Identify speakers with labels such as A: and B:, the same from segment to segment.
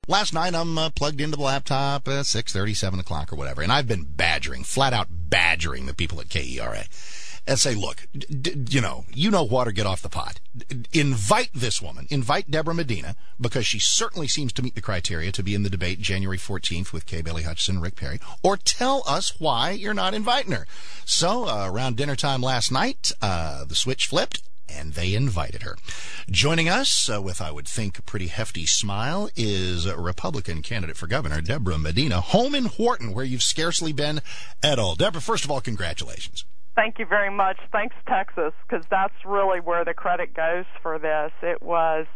A: last night I'm plugged into the laptop at 6:30, 7 o'clock or whatever, and I've been flat out badgering the people at KERA. And say, look, you know what, or get off the pot. Invite this woman, invite Debra Medina, because she certainly seems to meet the criteria to be in the debate January 14th with Kay Bailey Hutchison and Rick Perry, or tell us why you're not inviting her. So around dinner time last night, the switch flipped, and they invited her. Joining us with, I would think, a pretty hefty smile is a Republican candidate for governor, Debra Medina, home in Wharton, where you've scarcely been at all. Debra, first of all, congratulations.
B: Thank you very much. Thanks, Texas, because that's really where the credit goes for this. It was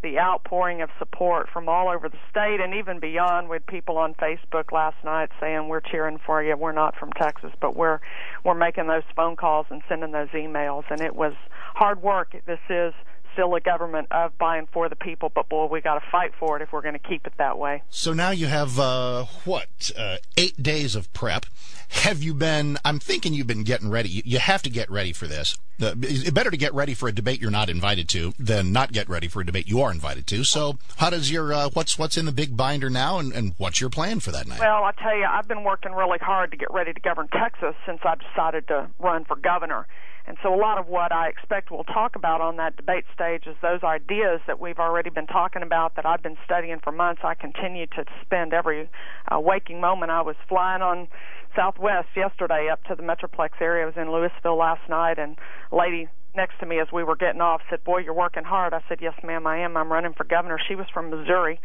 B: the outpouring of support from all over the state and even beyond, with people on Facebook last night saying, we're cheering for you. We're not from Texas, but we're making those phone calls and sending those emails. And it was hard work. This is still a government of, by, and for the people, but boy, we got to fight for it if we're going to keep it that way.
A: So now you have 8 days of prep. Have you been? I'm thinking you've been getting ready. You have to get ready for this. It's better to get ready for a debate you're not invited to than not get ready for a debate you are invited to. So how does your what's in the big binder now, and what's your plan for that night?
B: Well, I tell you, I've been working really hard to get ready to govern Texas since I decided to run for governor. And so a lot of what I expect we'll talk about on that debate stage is those ideas that we've already been talking about, that I've been studying for months. I continue to spend every waking moment. I was flying on Southwest yesterday up to the Metroplex area. I was in Louisville last night, and a lady next to me as we were getting off said, boy, you're working hard. I said, yes, ma'am, I am. I'm running for governor. She was from Missouri,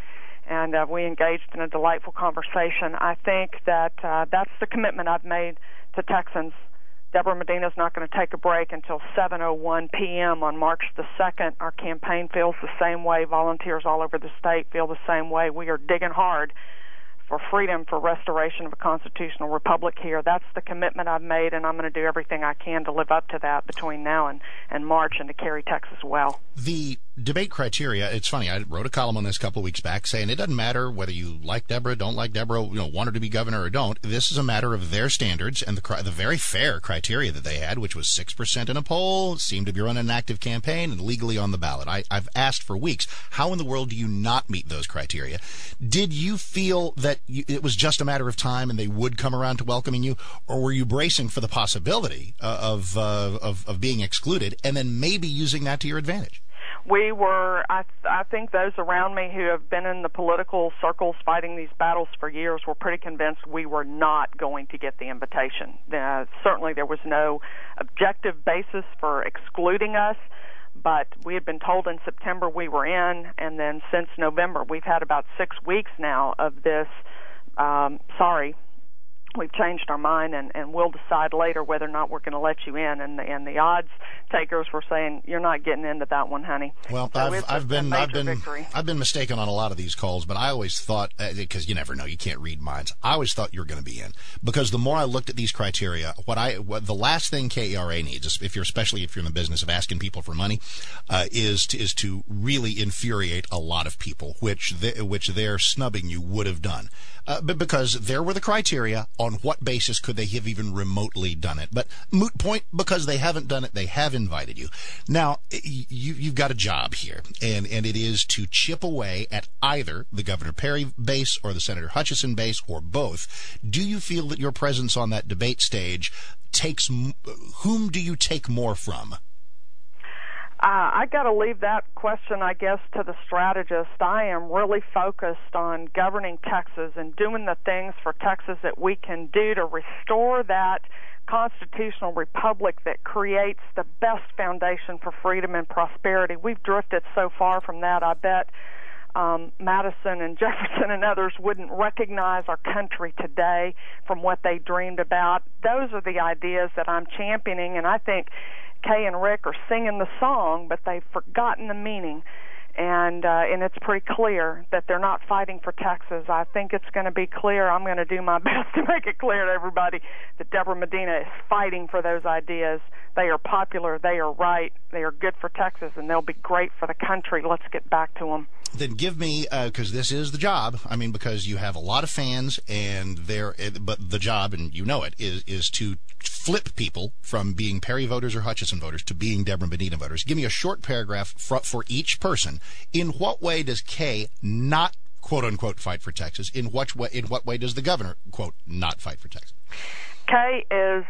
B: and we engaged in a delightful conversation. I think that that's the commitment I've made to Texans. Debra Medina is not going to take a break until 7:01 p.m. on March the 2nd. Our campaign feels the same way. Volunteers all over the state feel the same way. We are digging hard for freedom, for restoration of a constitutional republic here. That's the commitment I've made, and I'm going to do everything I can to live up to that between now and March, and to carry Texas well.
A: The debate criteria, it's funny, I wrote a column on this a couple of weeks back saying it doesn't matter whether you like Debra, don't like Debra, want her to be governor or don't. This is a matter of their standards and the very fair criteria that they had, which was 6% in a poll, seemed to be running an active campaign, and legally on the ballot. I've asked for weeks, how in the world do you not meet those criteria? Did you feel that it was just a matter of time and they would come around to welcoming you, or were you bracing for the possibility of being excluded and then maybe using that to your advantage?
B: We were, I think those around me who have been in the political circles fighting these battles for years were pretty convinced we were not going to get the invitation. Certainly there was no objective basis for excluding us, but we had been told in September we were in, and then since November we've had about 6 weeks now of this, sorry, we've changed our mind, and we'll decide later whether or not we're going to let you in. And the odds takers were saying, you're not getting into that one, honey.
A: Well,
B: so
A: I've been mistaken on a lot of these calls, but I always thought, because you never know, you can't read minds, I always thought you were going to be in, because the more I looked at these criteria, what the last thing KERA needs, especially if you're in the business of asking people for money, is to really infuriate a lot of people, which their snubbing you would have done. But because there were the criteria, on what basis could they have even remotely done it? But moot point, because they haven't done it, they have invited you. Now, you've got a job here, and it is to chip away at either the Governor Perry base or the Senator Hutchison base, or both. Do you feel that your presence on that debate stage whom do you take more from?
B: I got to leave that question, I guess, to the strategist. I am really focused on governing Texas and doing the things for Texas that we can do to restore that constitutional republic that creates the best foundation for freedom and prosperity. We've drifted so far from that, I bet Madison and Jefferson and others wouldn't recognize our country today from what they dreamed about. Those are the ideas that I'm championing, and I think Kay and Rick are singing the song, but they've forgotten the meaning. And it's pretty clear that they're not fighting for Texas. I think it's going to be clear. I'm going to do my best to make it clear to everybody that Debra Medina is fighting for those ideas. They are popular. They are right. They are good for Texas, and they'll be great for the country. Let's get back to them.
A: Then give me, because this is the job. I mean, because you have a lot of fans, but the job, and you know it, is to flip people from being Perry voters or Hutchison voters to being Debra Medina voters. Give me a short paragraph for each person. In what way does Kay not quote unquote fight for Texas. In what way does the governor, quote, not fight for Texas?
B: Kay is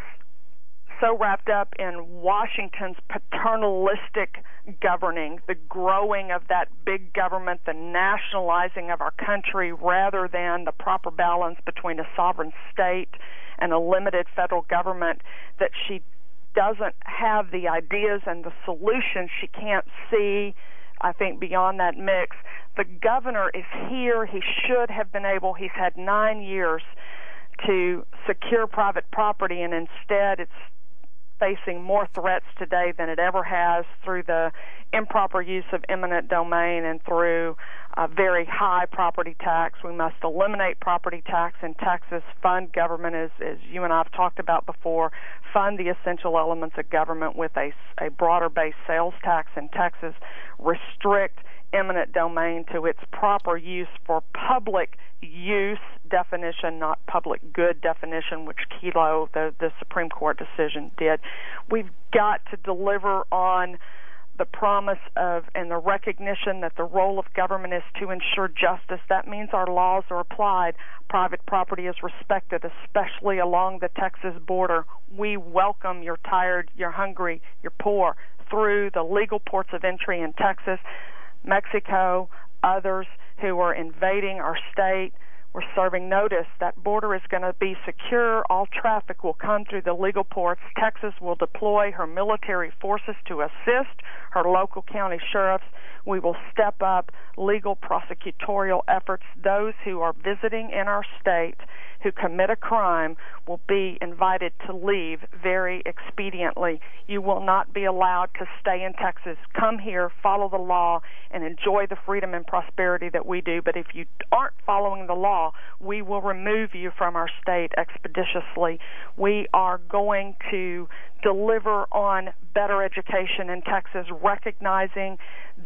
B: so wrapped up in Washington's paternalistic governing, the growing of that big government, the nationalizing of our country, rather than the proper balance between a sovereign state and a limited federal government, that she doesn't have the ideas and the solutions. She can't see, I think, beyond that mix. The governor is here. He should have been able, he's had 9 years to secure private property, and instead it's facing more threats today than it ever has through the improper use of eminent domain and through a very high property tax. We must eliminate property tax in Texas, fund government, as you and I have talked about before, fund the essential elements of government with a broader-based sales tax in Texas, restrict eminent domain to its proper use for public use definition, not public good definition, which Kelo, the Supreme Court decision, did. We've got to deliver on the promise of and the recognition that the role of government is to ensure justice. That means our laws are applied. Private property is respected, especially along the Texas border. We welcome you're tired, you're hungry, you're poor through the legal ports of entry in Texas, Mexico, others who are invading our state. We're serving notice. That border is going to be secure. All traffic will come through the legal ports. Texas will deploy her military forces to assist her local county sheriffs. We will step up legal prosecutorial efforts. Those who are visiting in our state who commit a crime will be invited to leave very expediently. You will not be allowed to stay in Texas. Come here, follow the law, and enjoy the freedom and prosperity that we do. But if you aren't following the law, we will remove you from our state expeditiously. We are going to deliver on better education in Texas, recognizing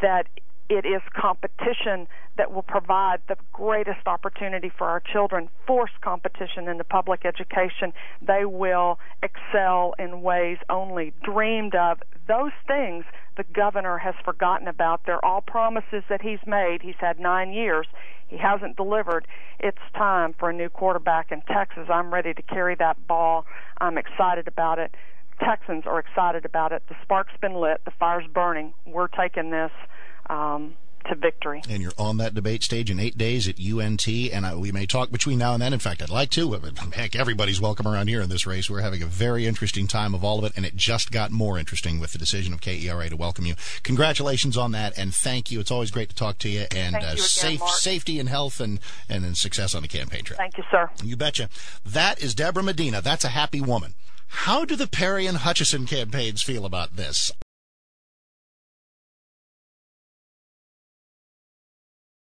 B: that it is competition that will provide the greatest opportunity for our children. Forced competition in the public education, they will excel in ways only dreamed of. Those things the governor has forgotten about. They're all promises that he's made. He's had 9 years. He hasn't delivered. It's time for a new quarterback in Texas. I'm ready to carry that ball. I'm excited about it. Texans are excited about it. The spark's been lit. The fire's burning. We're taking this to victory.
A: And you're on that debate stage in 8 days at UNT, and we may talk between now and then. In fact, I'd like to. Heck, everybody's welcome around here in this race. We're having a very interesting time of all of it, and it just got more interesting with the decision of KERA to welcome you. Congratulations on that, and thank you. It's always great to talk to you, and
B: thank you again, Mark.
A: Safety and health and success on the campaign trail.
B: Thank you, sir.
A: You betcha. That is Debra Medina. That's a happy woman. How do the Perry and Hutchison campaigns feel about this?